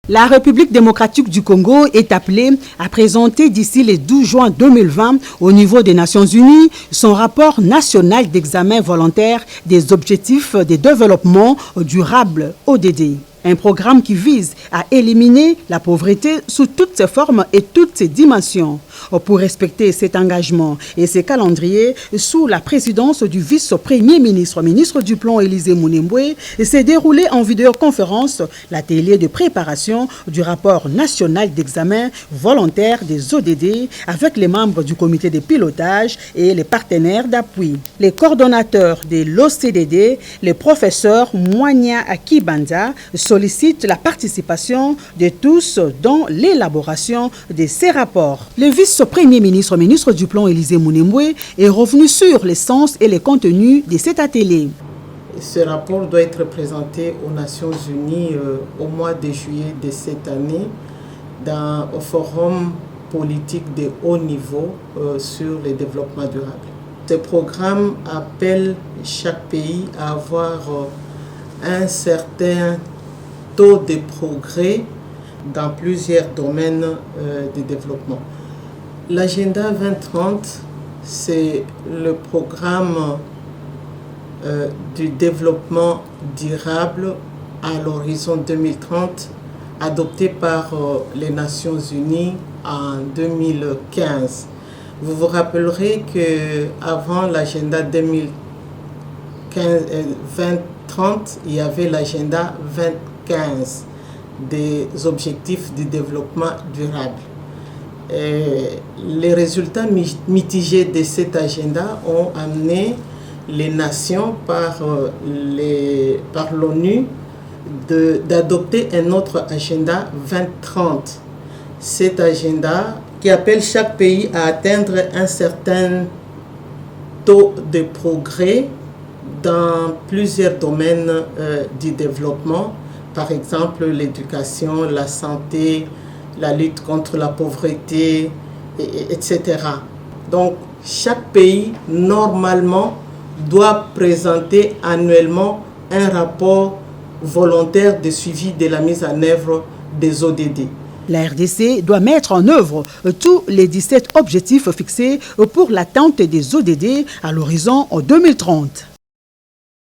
La République démocratique du Congo est appelée à présenter d'ici le 12 juin 2020 au niveau des Nations Unies son rapport national d'examen volontaire des objectifs de développement durable ODD. Un programme qui vise à éliminer la pauvreté sous toutes ses formes et toutes ses dimensions. Pour respecter cet engagement et ce calendrier, sous la présidence du vice-premier ministre du Plan Élisée Mounemboué, s'est déroulé en vidéoconférence l'atelier de préparation du rapport national d'examen volontaire des ODD avec les membres du comité de pilotage et les partenaires d'appui. Les coordonnateurs de l'OCDD, le professeur Mwanya Akibanda, sollicite la participation de tous dans l'élaboration de ces rapports. Le vice-premier ministre du Plan Élisée Mounemboué est revenu sur le sens et les contenus de cet atelier. Ce rapport doit être présenté aux Nations Unies au mois de juillet de cette année au forum politique de haut niveau sur le développement durable. Ce programme appelle chaque pays à avoir un certain taux de progrès dans plusieurs domaines de développement. L'agenda 2030, c'est le programme du développement durable à l'horizon 2030 adopté par les Nations Unies en 2015. Vous vous rappellerez qu'avant l'agenda 2030, il y avait l'agenda 2015 des objectifs du développement durable. Les résultats mitigés de cet agenda ont amené les nations par l'ONU d'adopter un autre agenda 2030. Cet agenda qui appelle chaque pays à atteindre un certain taux de progrès dans plusieurs domaines du développement, par exemple l'éducation, la santé, la lutte contre la pauvreté, etc. Donc, chaque pays, normalement, doit présenter annuellement un rapport volontaire de suivi de la mise en œuvre des ODD. La RDC doit mettre en œuvre tous les 17 objectifs fixés pour l'atteinte des ODD à l'horizon 2030.